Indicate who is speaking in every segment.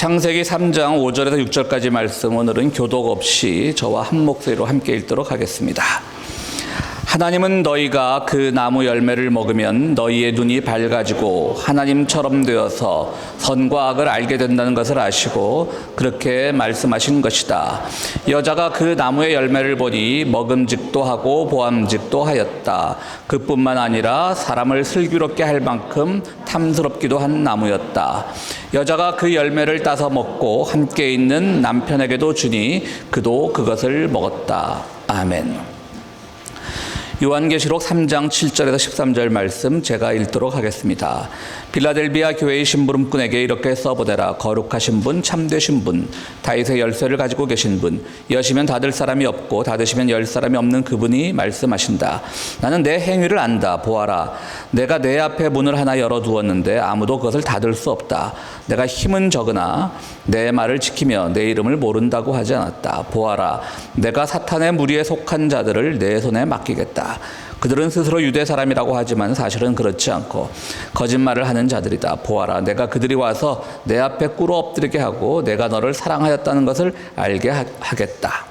Speaker 1: 창세기 3장 5절에서 6절까지 말씀, 오늘은 교독 없이 저와 한 목소리로 함께 읽도록 하겠습니다. 하나님은 너희가 그 나무 열매를 먹으면 너희의 눈이 밝아지고 하나님처럼 되어서 선과 악을 알게 된다는 것을 아시고 그렇게 말씀하신 것이다. 여자가 그 나무의 열매를 보니 먹음직도 하고 보암직도 하였다. 그뿐만 아니라 사람을 슬기롭게 할 만큼 탐스럽기도 한 나무였다. 여자가 그 열매를 따서 먹고 함께 있는 남편에게도 주니 그도 그것을 먹었다. 아멘. 요한계시록 3장 7절에서 13절 말씀 제가 읽도록 하겠습니다. 빌라델비아 교회의 심부름꾼에게 이렇게 써보내라. 거룩하신 분, 참되신 분, 다윗의 열쇠를 가지고 계신 분, 여시면 닫을 사람이 없고 닫으시면 열 사람이 없는 그분이 말씀하신다. 나는 내 행위를 안다. 보아라, 내가 내 앞에 문을 하나 열어두었는데 아무도 그것을 닫을 수 없다. 내가 힘은 적으나 내 말을 지키며 내 이름을 모른다고 하지 않았다. 보아라, 내가 사탄의 무리에 속한 자들을 내 손에 맡기겠다. 그들은 스스로 유대 사람이라고 하지만 사실은 그렇지 않고 거짓말을 하는 자들이다. 보아라, 내가 그들이 와서 내 앞에 꿇어 엎드리게 하고 내가 너를 사랑하였다는 것을 알게 하겠다.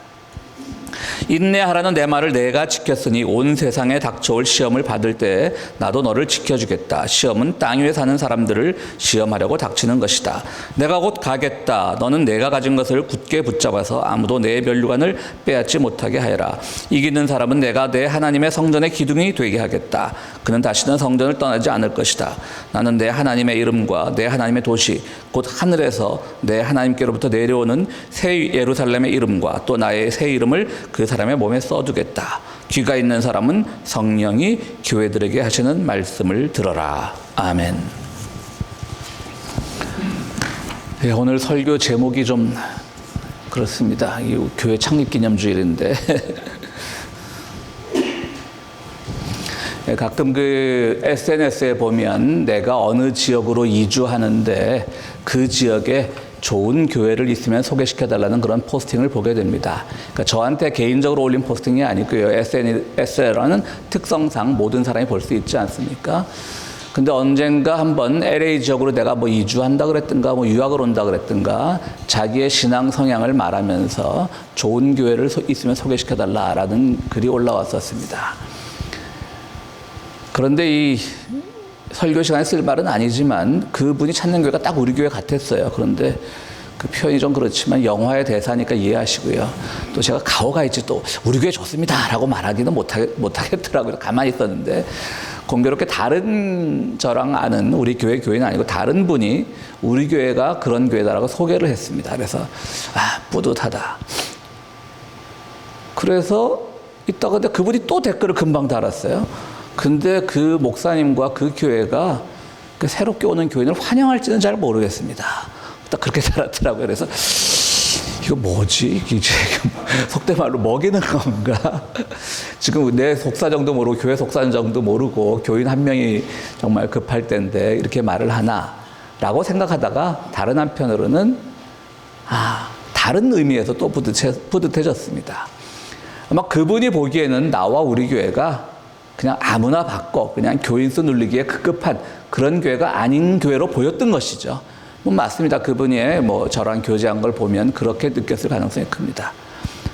Speaker 1: 인내하라는 내 말을 내가 지켰으니 온 세상에 닥쳐올 시험을 받을 때 나도 너를 지켜주겠다. 시험은 땅 위에 사는 사람들을 시험하려고 닥치는 것이다. 내가 곧 가겠다. 너는 내가 가진 것을 굳게 붙잡아서 아무도 내 면류관을 빼앗지 못하게 하여라. 이기는 사람은 내가 내 하나님의 성전의 기둥이 되게 하겠다. 그는 다시는 성전을 떠나지 않을 것이다. 나는 내 하나님의 이름과 내 하나님의 도시 곧 하늘에서 내 하나님께로부터 내려오는 새 예루살렘의 이름과 또 나의 새 이름을 그 사람의 몸에 써두겠다. 귀가 있는 사람은 성령이 교회들에게 하시는 말씀을 들어라. 아멘. 네, 오늘 설교 제목이 좀 그렇습니다. 이 교회 창립기념주일인데 가끔 그 SNS에 보면 내가 어느 지역으로 이주하는데 그 지역에 좋은 교회를 있으면 소개시켜달라는 그런 포스팅을 보게 됩니다. 그러니까 저한테 개인적으로 올린 포스팅이 아니고요. SNS라는 특성상 모든 사람이 볼 수 있지 않습니까? 근데 언젠가 한번 LA 지역으로 내가 뭐 이주한다 그랬든가 뭐 유학을 온다 그랬든가 자기의 신앙 성향을 말하면서 좋은 교회를 있으면 소개시켜달라라는 글이 올라왔었습니다. 그런데 이 설교 시간에 쓸 말은 아니지만 그분이 찾는 교회가 딱 우리 교회 같았어요. 그런데 그 표현이 좀 그렇지만 영화의 대사니까 이해하시고요. 또 제가 가오가 있지 또 우리 교회 좋습니다 라고 말하기는 못하겠더라고요. 가만히 있었는데 공교롭게 다른 저랑 아는 우리 교회 교인은 아니고 다른 분이 우리 교회가 그런 교회다라고 소개를 했습니다. 그래서 뿌듯하다. 그래서 있다가 근데 그분이 또 댓글을 금방 달았어요. 근데 그 목사님과 그 교회가 그 새롭게 오는 교인을 환영할지는 잘 모르겠습니다. 딱 그렇게 달았더라고요. 그래서 이거 뭐지? 이게 속된 말로 먹이는 건가? 지금 내 속사정도 모르고 교회 속사정도 모르고 교인 한 명이 정말 급할 때인데 이렇게 말을 하나라고 생각하다가 다른 한편으로는 다른 의미에서 또 뿌듯해졌습니다. 아마 그분이 보기에는 나와 우리 교회가 그냥 아무나 받고 그냥 교인수 눌리기에 급급한 그런 교회가 아닌 교회로 보였던 것이죠. 뭐 맞습니다. 그분이 뭐 저랑 교제한 걸 보면 그렇게 느꼈을 가능성이 큽니다.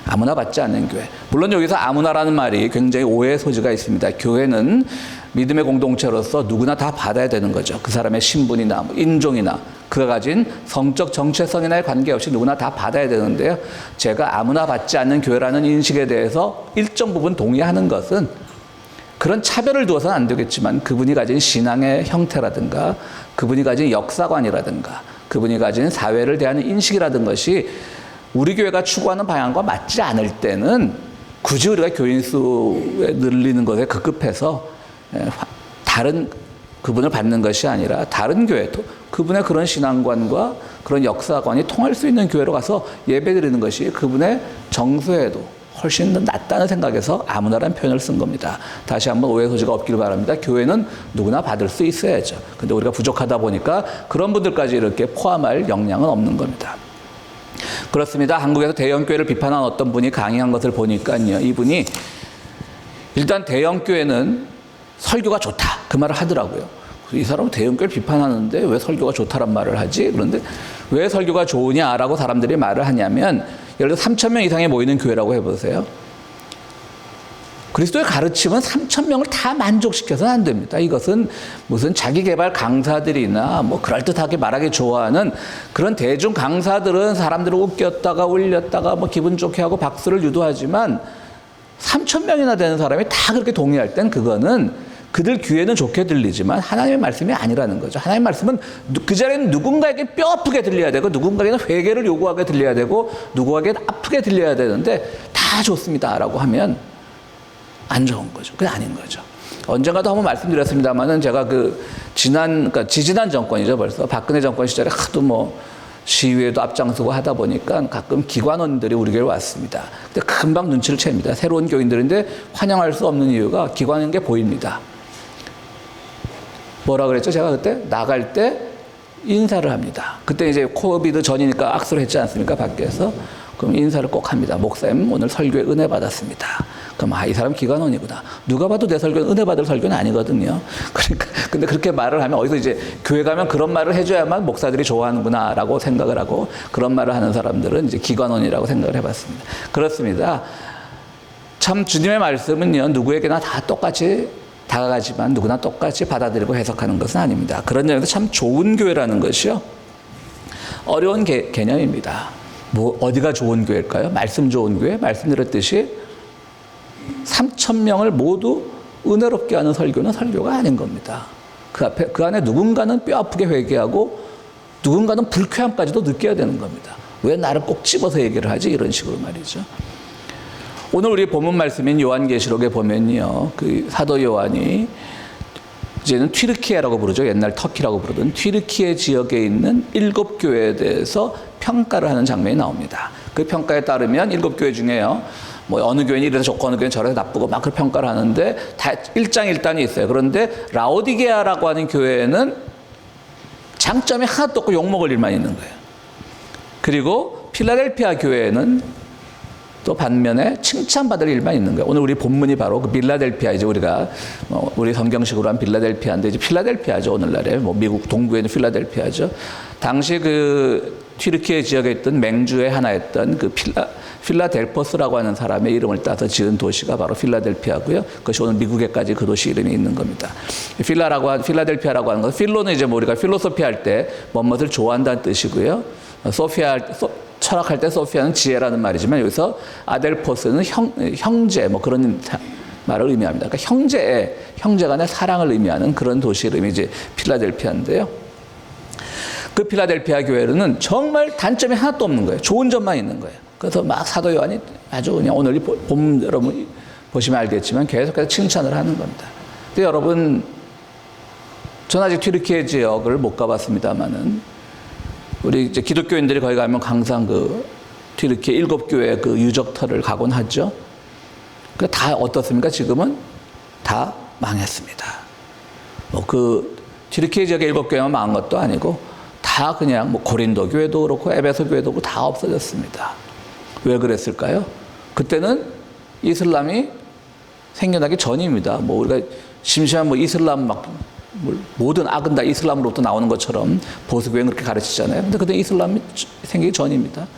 Speaker 1: 아무나 받지 않는 교회. 물론 여기서 아무나라는 말이 굉장히 오해의 소지가 있습니다. 교회는 믿음의 공동체로서 누구나 다 받아야 되는 거죠. 그 사람의 신분이나 인종이나 그가 가진 성적 정체성이나에 관계없이 누구나 다 받아야 되는데요. 제가 아무나 받지 않는 교회라는 인식에 대해서 일정 부분 동의하는 것은 그런 차별을 두어서는 안 되겠지만 그분이 가진 신앙의 형태라든가 그분이 가진 역사관이라든가 그분이 가진 사회를 대하는 인식이라든 것이 우리 교회가 추구하는 방향과 맞지 않을 때는 굳이 우리가 교인 수에 늘리는 것에 급급해서 다른 그분을 받는 것이 아니라 다른 교회도 그분의 그런 신앙관과 그런 역사관이 통할 수 있는 교회로 가서 예배드리는 것이 그분의 정서에도 훨씬 더 낫다는 생각에서 아무나라는 표현을 쓴 겁니다. 다시 한번 오해 소지가 없기를 바랍니다. 교회는 누구나 받을 수 있어야죠. 근데 우리가 부족하다 보니까 그런 분들까지 이렇게 포함할 역량은 없는 겁니다. 그렇습니다. 한국에서 대형교회를 비판한 어떤 분이 강의한 것을 보니까요. 이분이 일단 대형교회는 설교가 좋다. 그 말을 하더라고요. 이 사람은 대형교회를 비판하는데 왜 설교가 좋다란 말을 하지? 그런데 왜 설교가 좋으냐라고 사람들이 말을 하냐면, 예를 들어 3,000명 이상이 모이는 교회라고 해보세요. 그리스도의 가르침은 3,000명을 다 만족시켜서는 안 됩니다. 이것은 무슨 자기개발 강사들이나 뭐 그럴듯하게 말하기 좋아하는 그런 대중 강사들은 사람들을 웃겼다가 울렸다가 뭐 기분 좋게 하고 박수를 유도하지만 3,000명이나 되는 사람이 다 그렇게 동의할 땐 그거는 그들 귀에는 좋게 들리지만 하나님의 말씀이 아니라는 거죠. 하나님의 말씀은 그 자리에는 누군가에게 뼈 아프게 들려야 되고 누군가에게는 회개를 요구하게 들려야 되고 누구에게 아프게 들려야 되는데 다 좋습니다라고 하면 안 좋은 거죠. 그게 아닌 거죠. 언젠가도 한번 말씀드렸습니다만은 제가 그러니까 지지난 정권이죠. 벌써 박근혜 정권 시절에 하도 뭐 시위에도 앞장서고 하다 보니까 가끔 기관원들이 우리 교회에 왔습니다. 근데 금방 눈치를 챕니다. 새로운 교인들인데 환영할 수 없는 이유가 기관인 게 보입니다. 뭐라 그랬죠? 제가 그때 나갈 때 인사를 합니다. 그때 이제 코비드 전이니까 악수를 했지 않습니까? 밖에서. 그럼 인사를 꼭 합니다. 목사님 오늘 설교에 은혜 받았습니다. 그럼 이 사람 기관원이구나. 누가 봐도 내 설교는 은혜 받을 설교는 아니거든요. 그러니까 근데 그렇게 말을 하면 어디서 이제 교회 가면 그런 말을 해줘야만 목사들이 좋아하는구나라고 생각을 하고 그런 말을 하는 사람들은 이제 기관원이라고 생각을 해봤습니다. 그렇습니다. 참 주님의 말씀은요 누구에게나 다 똑같이 다가가지만 누구나 똑같이 받아들이고 해석하는 것은 아닙니다. 그런 점에서 참 좋은 교회라는 것이요 어려운 개념입니다. 뭐 어디가 좋은 교회일까요? 말씀 좋은 교회? 말씀드렸듯이 3,000명을 모두 은혜롭게 하는 설교는 설교가 아닌 겁니다. 그 안에 누군가는 뼈 아프게 회개하고 누군가는 불쾌함까지도 느껴야 되는 겁니다. 왜 나를 꼭 집어서 얘기를 하지? 이런 식으로 말이죠. 오늘 우리 본문 말씀인 요한계시록에 보면요, 그 사도 요한이 이제는 튀르키예라고 부르죠. 옛날 터키라고 부르던 튀르키예 지역에 있는 7교회에 대해서 평가를 하는 장면이 나옵니다. 그 평가에 따르면 7교회 중에요, 뭐 어느 교회는 이래서 좋고 어느 교회는 저래서 나쁘고 막 그 평가를 하는데 다 일장일단이 있어요. 그런데 라오디게아라고 하는 교회에는 장점이 하나도 없고 욕먹을 일만 있는 거예요. 그리고 필라델피아 교회에는 또 반면에 칭찬받을 일만 있는 거예요. 오늘 우리 본문이 바로 그 빌라델피아이죠. 우리가 우리 성경식으로 한 빌라델피아인데 이제 필라델피아죠. 오늘날에 뭐 미국 동부에 있는 필라델피아죠. 당시 그 튀르키예 지역에 있던 맹주의 하나였던 그 필라델포스라고 하는 사람의 이름을 따서 지은 도시가 바로 필라델피아고요. 그것이 오늘 미국에까지 그 도시 이름이 있는 겁니다. 필라델피아라고 하는 것은 필로는 이제 뭐 우리가 필로소피 할 때 뭐뭇을 좋아한다는 뜻이고요. 철학할 때 소피아는 지혜라는 말이지만 여기서 아델포스는 형제 뭐 그런 말을 의미합니다. 그러니까 형제 간의 사랑을 의미하는 그런 도시 이름이 이제 필라델피아인데요. 그 필라델피아 교회는 정말 단점이 하나도 없는 거예요. 좋은 점만 있는 거예요. 그래서 막 사도 요한이 아주 그냥 오늘 본 여러분 보시면 알겠지만 계속해서 칭찬을 하는 겁니다. 근데 여러분, 전 아직 튀르키예 지역을 못 가봤습니다만은 우리 이제 기독교인들이 거기 가면 항상 그 튀르키예 7교회 그 유적터를 가곤 하죠. 다 어떻습니까? 지금은 다 망했습니다. 뭐 그 튀르키예 지역의 7교회만 망한 것도 아니고 다 그냥 뭐 고린도 교회도 그렇고 에베소 교회도 그렇고 다 없어졌습니다. 왜 그랬을까요? 그때는 이슬람이 생겨나기 전입니다. 뭐 우리가 심심한 뭐 이슬람 막 모든 악은 다 이슬람으로부터 나오는 것처럼 보수교회는 그렇게 가르치잖아요. 근데 그때 이슬람이 생기기 전입니다.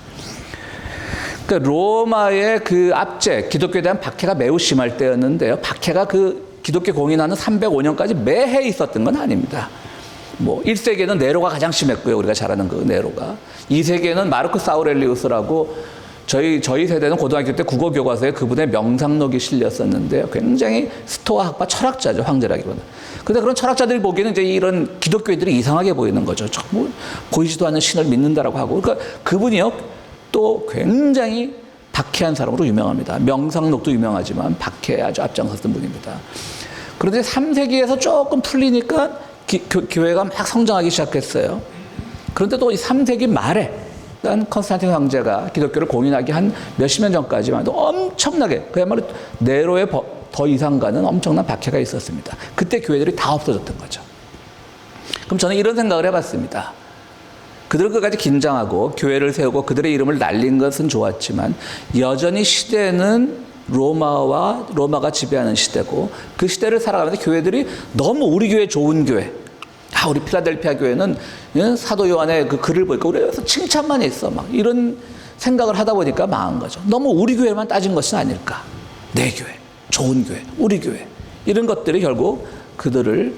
Speaker 1: 그러니까 로마의 그 압제, 기독교에 대한 박해가 매우 심할 때였는데요. 박해가 그 기독교 공인하는 305년까지 매해 있었던 건 아닙니다. 뭐 1세기에는 네로가 가장 심했고요. 우리가 잘 아는 그 네로가. 2세기에는 마르쿠스 아우렐리우스라고 저희 세대는 고등학교 때 국어 교과서에 그분의 명상록이 실렸었는데요. 굉장히 스토아 학파 철학자죠, 황제라기보다. 근데 그런 철학자들이 보기에는 이제 이런 기독교인들이 이상하게 보이는 거죠. 뭐 보이지도 않는 신을 믿는다라고 하고. 그러니까 그분이요, 또 굉장히 박해한 사람으로 유명합니다. 명상록도 유명하지만 박해에 아주 앞장섰던 분입니다. 그런데 3세기에서 조금 풀리니까 교회가 막 성장하기 시작했어요. 그런데 또 이 3세기 말에 컨스탄틴 황제가 기독교를 공인하기 한 몇십 년 전까지만 해도 엄청나게 그야말로 네로의 더 이상 가는 엄청난 박해가 있었습니다. 그때 교회들이 다 없어졌던 거죠. 그럼 저는 이런 생각을 해봤습니다. 그들은 끝까지 긴장하고 교회를 세우고 그들의 이름을 날린 것은 좋았지만 여전히 시대는 로마가 지배하는 시대고 그 시대를 살아가면서 교회들이 너무 우리 교회 좋은 교회, 우리 필라델피아 교회는 사도 요한의 그 글을 보니까 우리에서 칭찬만 있어. 막 이런 생각을 하다 보니까 망한 거죠. 너무 우리 교회만 따진 것은 아닐까. 내 교회, 좋은 교회, 우리 교회. 이런 것들이 결국 그들을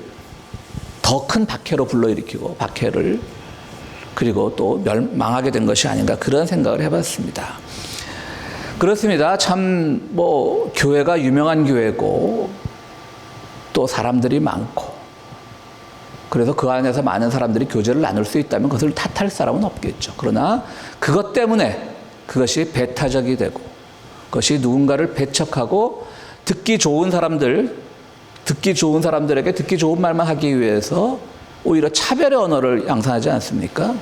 Speaker 1: 더 큰 박해로 불러일으키고 박해를 그리고 또 망하게 된 것이 아닌가 그런 생각을 해봤습니다. 그렇습니다. 참 교회가 유명한 교회고 또 사람들이 많고 그래서 그 안에서 많은 사람들이 교제를 나눌 수 있다면 그것을 탓할 사람은 없겠죠. 그러나 그것 때문에 그것이 배타적이 되고 그것이 누군가를 배척하고 듣기 좋은 사람들에게 듣기 좋은 말만 하기 위해서 오히려 차별의 언어를 양산하지 않습니까?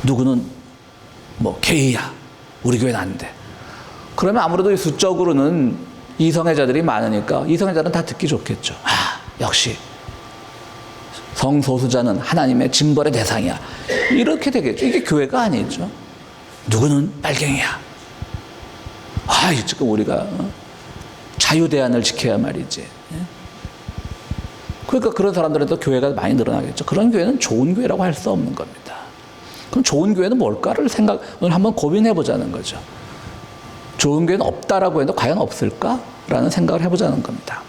Speaker 1: 누구는 게이야. 우리 교회는 안 돼. 그러면 아무래도 수적으로는 이성애자들이 많으니까 이성애자는 다 듣기 좋겠죠. 역시 성소수자는 하나님의 징벌의 대상이야. 이렇게 되겠죠. 이게 교회가 아니죠. 누구는 빨갱이야. 지금 우리가 자유대안을 지켜야 말이지. 그러니까 그런 사람들한테 교회가 많이 늘어나겠죠. 그런 교회는 좋은 교회라고 할 수 없는 겁니다. 그럼 좋은 교회는 뭘까를 오늘 한번 고민해 보자는 거죠. 좋은 교회는 없다라고 해도 과연 없을까라는 생각을 해보자는 겁니다.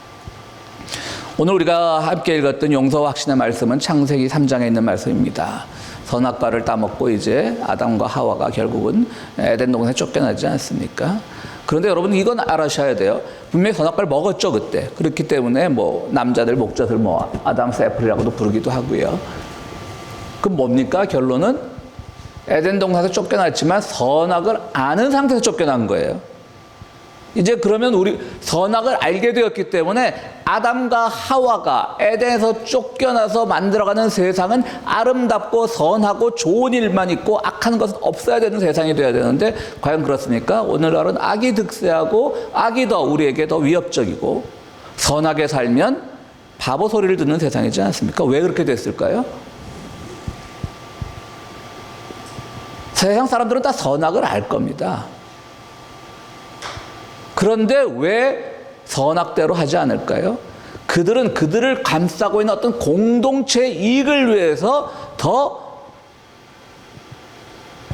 Speaker 1: 오늘 우리가 함께 읽었던 용서와 확신의 말씀은 창세기 3장에 있는 말씀입니다. 선악과를 따먹고 이제 아담과 하와가 결국은 에덴 동산에 쫓겨나지 않습니까? 그런데 여러분 이건 알아셔야 돼요. 분명히 선악과를 먹었죠 그때. 그렇기 때문에 남자들 목젖을 아담스 애플이라고도 부르기도 하고요. 그럼 뭡니까? 결론은 에덴 동산에서 쫓겨났지만 선악을 아는 상태에서 쫓겨난 거예요. 이제 그러면 우리 선악을 알게 되었기 때문에 아담과 하와가 에덴에서 쫓겨나서 만들어가는 세상은 아름답고 선하고 좋은 일만 있고 악한 것은 없어야 되는 세상이 되어야 되는데 과연 그렇습니까? 오늘날은 악이 득세하고 악이 더 우리에게 더 위협적이고 선하게 살면 바보 소리를 듣는 세상이지 않습니까? 왜 그렇게 됐을까요? 세상 사람들은 다 선악을 알 겁니다. 그런데 왜 선악대로 하지 않을까요? 그들은 그들을 감싸고 있는 어떤 공동체의 이익을 위해서 더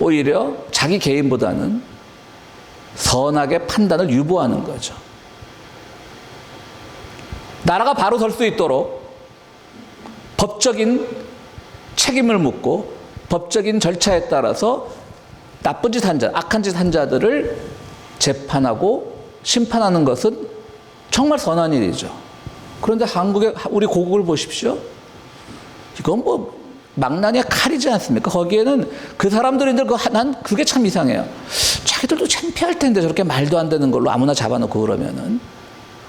Speaker 1: 오히려 자기 개인보다는 선악의 판단을 유보하는 거죠. 나라가 바로 설 수 있도록 법적인 책임을 묻고 법적인 절차에 따라서 나쁜 짓 한 자, 악한 짓 한 자들을 재판하고 심판하는 것은 정말 선한 일이죠. 그런데 한국의 우리 고국을 보십시오. 이건 망나니의 칼이지 않습니까? 거기에는 그 사람들인들 난 그게 참 이상해요. 자기들도 창피할 텐데 저렇게 말도 안 되는 걸로 아무나 잡아놓고 그러면은.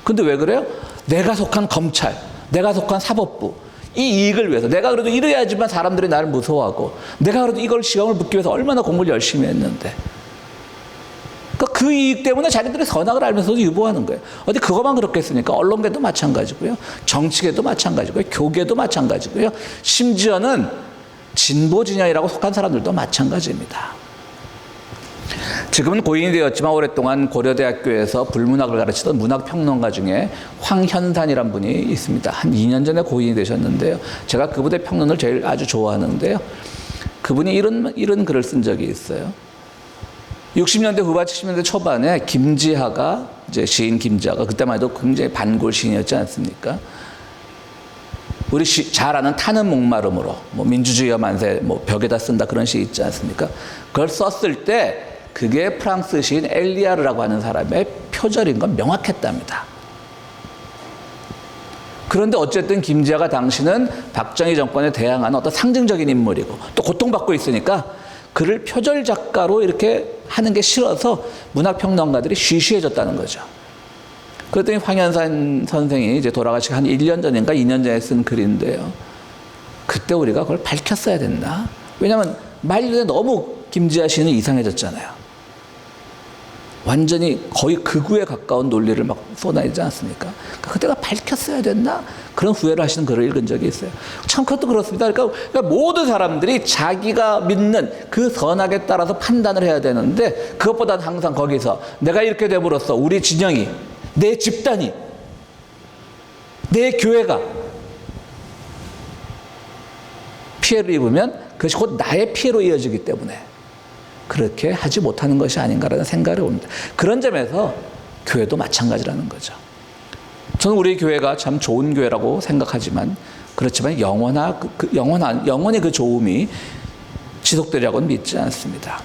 Speaker 1: 근데 왜 그래요? 내가 속한 검찰, 내가 속한 사법부 이 이익을 위해서 내가 그래도 이래야지만 사람들이 나를 무서워하고 내가 그래도 이걸 시험을 붙기 위해서 얼마나 공부를 열심히 했는데 그 이익 때문에 자기들이 선악을 알면서도 유보하는 거예요. 어디 그것만 그렇겠습니까? 언론계도 마찬가지고요. 정치계도 마찬가지고요. 교계도 마찬가지고요. 심지어는 진보 진영이라고 속한 사람들도 마찬가지입니다. 지금은 고인이 되었지만 오랫동안 고려대학교에서 불문학을 가르치던 문학평론가 중에 황현산이란 분이 있습니다. 한 2년 전에 고인이 되셨는데요. 제가 그분의 평론을 제일 아주 좋아하는데요. 그분이 이런 글을 쓴 적이 있어요. 60년대 후반 70년대 초반에 김지하가 이제 시인 김지하가 그때만 해도 굉장히 반골 시인이었지 않습니까? 우리 잘 아는 타는 목마름으로 민주주의와 만세 벽에다 쓴다 그런 시 있지 않습니까? 그걸 썼을 때 그게 프랑스 시인 엘리아르라고 하는 사람의 표절인 건 명확했답니다. 그런데 어쨌든 김지하가 당시는 박정희 정권에 대항하는 어떤 상징적인 인물이고 또 고통받고 있으니까 그를 표절 작가로 이렇게 하는 게 싫어서 문학평론가들이 쉬쉬해졌다는 거죠. 그랬더니 황현산 선생이 이제 돌아가시기 한 1년 전인가 2년 전에 쓴 글인데요. 그때 우리가 그걸 밝혔어야 됐나? 왜냐하면 말 그대로 너무 김지하 씨는 이상해졌잖아요. 완전히 거의 극우에 가까운 논리를 막 쏟아내지 않습니까? 그때가 밝혔어야 됐나? 그런 후회를 하시는 글을 읽은 적이 있어요. 참 그것도 그렇습니다. 그러니까 모든 사람들이 자기가 믿는 그 선악에 따라서 판단을 해야 되는데 그것보다는 항상 거기서 내가 이렇게 됨으로써 우리 진영이, 내 집단이, 내 교회가 피해를 입으면 그것이 곧 나의 피해로 이어지기 때문에 그렇게 하지 못하는 것이 아닌가라는 생각이 옵니다. 그런 점에서 교회도 마찬가지라는 거죠. 저는 우리 교회가 참 좋은 교회라고 생각하지만 그렇지만 영원히 그 좋음이 지속되리라고는 믿지 않습니다.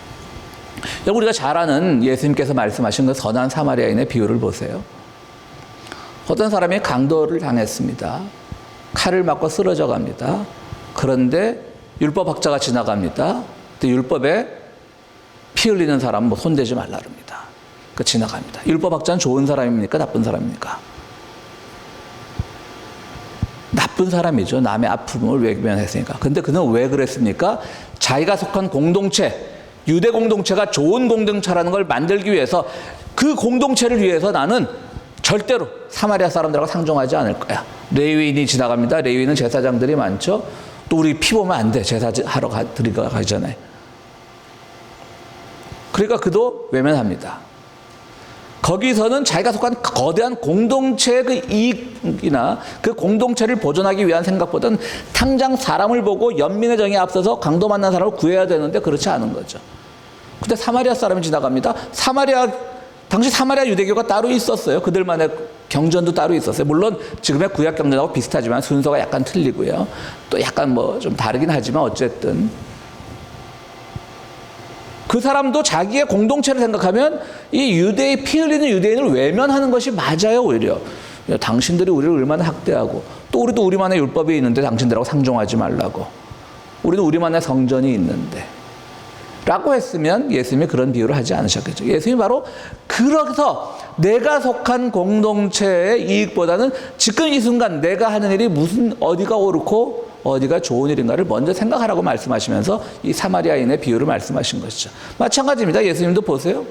Speaker 1: 여러분, 우리가 잘 아는 예수님께서 말씀하신 그 선한 사마리아인의 비유를 보세요. 어떤 사람이 강도를 당했습니다. 칼을 맞고 쓰러져 갑니다. 그런데 율법학자가 지나갑니다. 근데 율법에 피 흘리는 사람은 뭐 손대지 말라 그럽니다. 그 지나갑니다. 율법학자는 좋은 사람입니까? 나쁜 사람입니까? 나쁜 사람이죠. 남의 아픔을 외면했으니까. 근데 그는 왜 그랬습니까? 자기가 속한 공동체, 유대 공동체가 좋은 공동체라는 걸 만들기 위해서 그 공동체를 위해서 나는 절대로 사마리아 사람들하고 상종하지 않을 거야. 레위인이 지나갑니다. 레위인은 제사장들이 많죠. 또 우리 피 보면 안 돼. 제사하러 가기 전에. 그러니까 그도 외면합니다. 거기서는 자기가 속한 거대한 공동체의 그 이익이나 그 공동체를 보존하기 위한 생각보다는 당장 사람을 보고 연민의 정에 앞서서 강도 만난 사람을 구해야 되는데 그렇지 않은 거죠. 근데 사마리아 사람이 지나갑니다. 당시 사마리아 유대교가 따로 있었어요. 그들만의 경전도 따로 있었어요. 물론 지금의 구약 경전하고 비슷하지만 순서가 약간 틀리고요. 또 약간 뭐 좀 다르긴 하지만 어쨌든 그 사람도 자기의 공동체를 생각하면 이 피 흘리는 유대인을 외면하는 것이 맞아요. 오히려 당신들이 우리를 얼마나 학대하고 또 우리도 우리만의 율법이 있는데 당신들하고 상종하지 말라고, 우리는 우리만의 성전이 있는데 라고 했으면 예수님이 그런 비유를 하지 않으셨겠죠. 예수님이 바로 그래서 내가 속한 공동체의 이익보다는 지금 이 순간 내가 하는 일이 어디가 옳고 어디가 좋은 일인가를 먼저 생각하라고 말씀하시면서 이 사마리아인의 비유를 말씀하신 것이죠. 마찬가지입니다. 예수님도 보세요.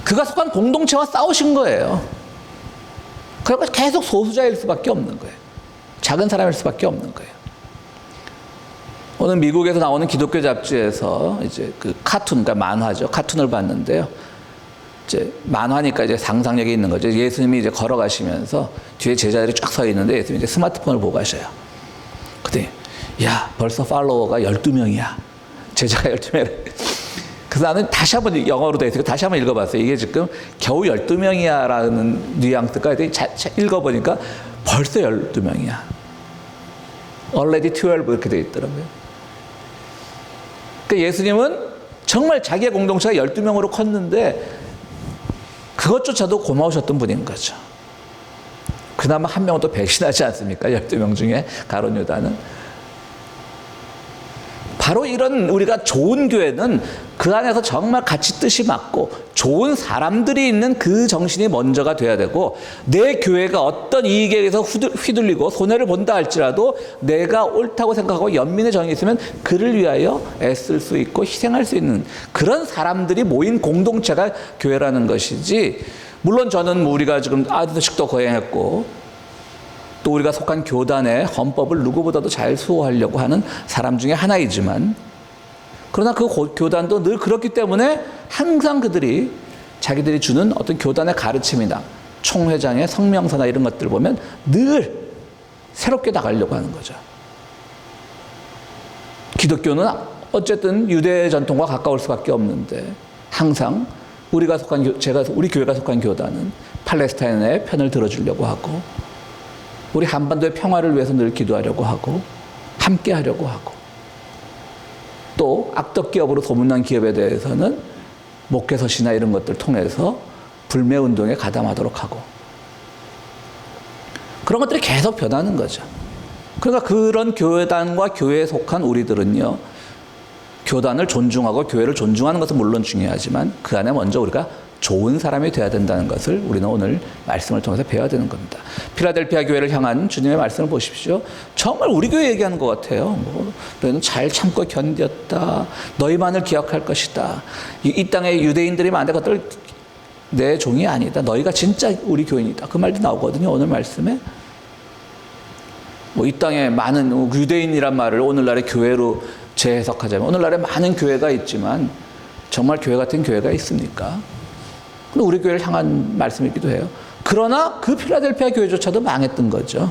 Speaker 1: 그가 속한 공동체와 싸우신 거예요. 그러니까 계속 소수자일 수밖에 없는 거예요. 작은 사람일 수밖에 없는 거예요. 오늘 미국에서 나오는 기독교 잡지에서 이제 그 그러니까 만화죠. 카툰을 봤는데요. 이제 만화니까 이제 상상력이 있는 거죠. 예수님이 이제 걸어가시면서 뒤에 제자들이 쫙 서 있는데 예수님이 이제 스마트폰을 보고 가셔요. 그때 야, 벌써 팔로워가 12명이야. 제자가 12명. 그래서 나는 다시 한번 영어로 돼 있으니까 다시 한번 읽어봤어요. 이게 지금 겨우 12명이야 라는 뉘앙스가 읽어보니까 벌써 12명이야. already 12 이렇게 돼 있더라고요. 그러니까 예수님은 정말 자기의 공동체가 12명으로 컸는데 그것조차도 고마우셨던 분인 거죠. 그나마 한 명은 또 배신하지 않습니까? 12명 중에 가룟 유다는. 바로 이런 우리가 좋은 교회는 그 안에서 정말 같이 뜻이 맞고 좋은 사람들이 있는 그 정신이 먼저가 돼야 되고, 내 교회가 어떤 이익에 의해서 휘둘리고 손해를 본다 할지라도 내가 옳다고 생각하고 연민의 정이 있으면 그를 위하여 애쓸 수 있고 희생할 수 있는 그런 사람들이 모인 공동체가 교회라는 것이지, 물론 저는 우리가 지금 아드노식도 거행했고 또 우리가 속한 교단의 헌법을 누구보다도 잘 수호하려고 하는 사람 중에 하나이지만, 그러나 그 교단도 늘 그렇기 때문에 항상 그들이 자기들이 주는 어떤 교단의 가르침이나 총회장의 성명서나 이런 것들을 보면 늘 새롭게 나가려고 하는 거죠. 기독교는 어쨌든 유대 전통과 가까울 수밖에 없는데 항상 우리 교회가 속한 교단은 팔레스타인의 편을 들어주려고 하고, 우리 한반도의 평화를 위해서 늘 기도하려고 하고 함께 하려고 하고, 또 악덕 기업으로 소문난 기업에 대해서는 목회서시나 이런 것들을 통해서 불매운동에 가담하도록 하고, 그런 것들이 계속 변하는 거죠. 그러니까 그런 교단과 교회에 속한 우리들은요, 교단을 존중하고 교회를 존중하는 것은 물론 중요하지만 그 안에 먼저 우리가 좋은 사람이 되어야 된다는 것을 우리는 오늘 말씀을 통해서 배워야 되는 겁니다. 필라델피아 교회를 향한 주님의 말씀을 보십시오. 정말 우리 교회 얘기하는 것 같아요. 너희는 잘 참고 견뎠다. 너희만을 기억할 것이다. 이 땅에 유대인들이 많은 것들 내 종이 아니다. 너희가 진짜 우리 교인이다. 그 말도 나오거든요. 오늘 말씀에. 이 땅에 많은 유대인이란 말을 오늘날의 교회로 재해석하자면 오늘날에 많은 교회가 있지만 정말 교회 같은 교회가 있습니까? 우리 교회를 향한 말씀이기도 해요. 그러나 그 필라델피아 교회조차도 망했던 거죠.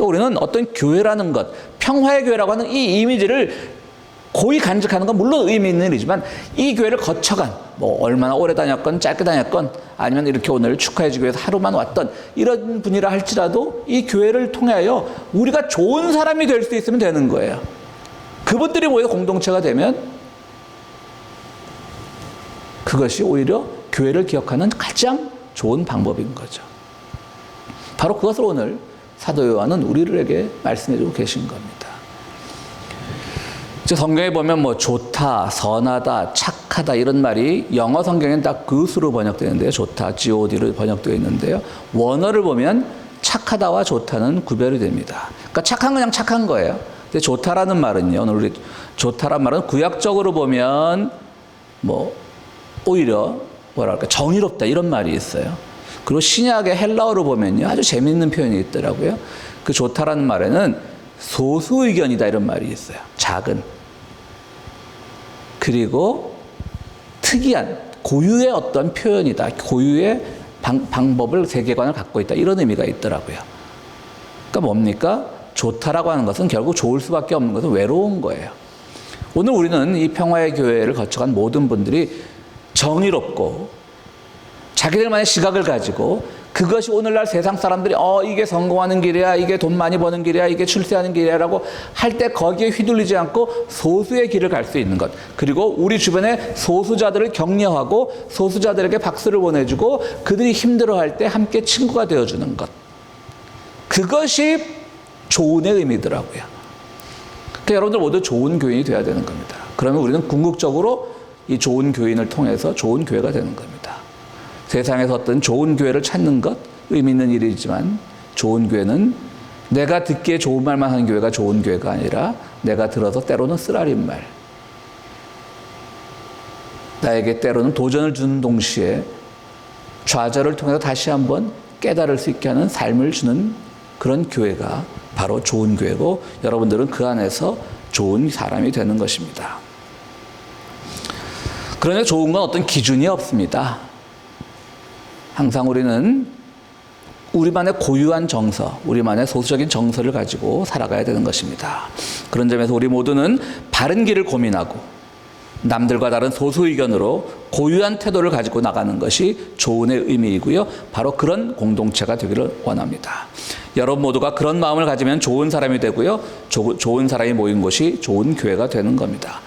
Speaker 1: 그러니까 우리는 어떤 교회라는 것, 평화의 교회라고 하는 이 이미지를 고이 간직하는 건 물론 의미 있는 일이지만 이 교회를 거쳐간 뭐 얼마나 오래 다녔건 짧게 다녔건 아니면 이렇게 오늘 축하해주기 위해서 하루만 왔던 이런 분이라 할지라도 이 교회를 통하여 우리가 좋은 사람이 될 수 있으면 되는 거예요. 그분들이 모여 공동체가 되면 그것이 오히려 교회를 기억하는 가장 좋은 방법인 거죠. 바로 그것을 오늘 사도 요한은 우리들에게 말씀해주고 계신 겁니다. 성경에 보면 뭐 좋다, 선하다, 착하다 이런 말이 영어 성경에는 다 good로 번역되는데요. 좋다, god로 번역되어 있는데요. 원어를 보면 착하다와 좋다는 구별이 됩니다. 그러니까 착한 건 그냥 착한 거예요. 근데 좋다라는 말은요. 오늘 우리 좋다라는 말은 구약적으로 보면 뭐 오히려 뭐랄까 정의롭다 이런 말이 있어요. 그리고 신약의 헬라어로 보면요. 아주 재미있는 표현이 있더라고요. 그 좋다라는 말에는 소수 의견이다 이런 말이 있어요. 작은. 그리고 특이한 고유의 어떤 표현이다. 고유의 방법을 세계관을 갖고 있다. 이런 의미가 있더라고요. 그러니까 뭡니까? 좋다라고 하는 것은 결국 좋을 수밖에 없는 것은 외로운 거예요. 오늘 우리는 이 평화의 교회를 거쳐간 모든 분들이 정의롭고 자기들만의 시각을 가지고 그것이 오늘날 세상 사람들이 이게 성공하는 길이야, 이게 돈 많이 버는 길이야, 이게 출세하는 길이야 라고 할 때 거기에 휘둘리지 않고 소수의 길을 갈 수 있는 것, 그리고 우리 주변에 소수자들을 격려하고 소수자들에게 박수를 보내주고 그들이 힘들어할 때 함께 친구가 되어주는 것, 그것이 조언의 의미더라고요. 그러니까 여러분들 모두 좋은 교인이 되어야 되는 겁니다. 그러면 우리는 궁극적으로 이 좋은 교인을 통해서 좋은 교회가 되는 겁니다. 세상에서 어떤 좋은 교회를 찾는 것 의미 있는 일이지만 좋은 교회는 내가 듣기에 좋은 말만 하는 교회가 좋은 교회가 아니라 내가 들어서 때로는 쓰라린 말, 나에게 때로는 도전을 주는 동시에 좌절을 통해서 다시 한번 깨달을 수 있게 하는 삶을 주는 그런 교회가 바로 좋은 교회고 여러분들은 그 안에서 좋은 사람이 되는 것입니다. 그러나 좋은 건 어떤 기준이 없습니다. 항상 우리는 우리만의 고유한 정서, 우리만의 소수적인 정서를 가지고 살아가야 되는 것입니다. 그런 점에서 우리 모두는 바른 길을 고민하고 남들과 다른 소수 의견으로 고유한 태도를 가지고 나가는 것이 조언의 의미이고요. 바로 그런 공동체가 되기를 원합니다. 여러분 모두가 그런 마음을 가지면 좋은 사람이 되고요. 좋은 사람이 모인 곳이 좋은 교회가 되는 겁니다.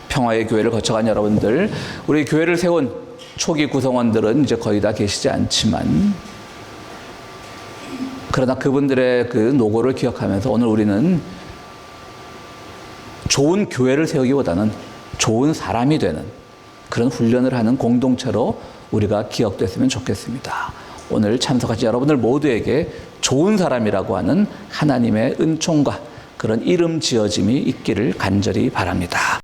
Speaker 1: 평화의 교회를 거쳐간 여러분들, 우리 교회를 세운 초기 구성원들은 이제 거의 다 계시지 않지만 그러나 그분들의 그 노고를 기억하면서 오늘 우리는 좋은 교회를 세우기보다는 좋은 사람이 되는 그런 훈련을 하는 공동체로 우리가 기억됐으면 좋겠습니다. 오늘 참석하신 여러분들 모두에게 좋은 사람이라고 하는 하나님의 은총과 그런 이름 지어짐이 있기를 간절히 바랍니다.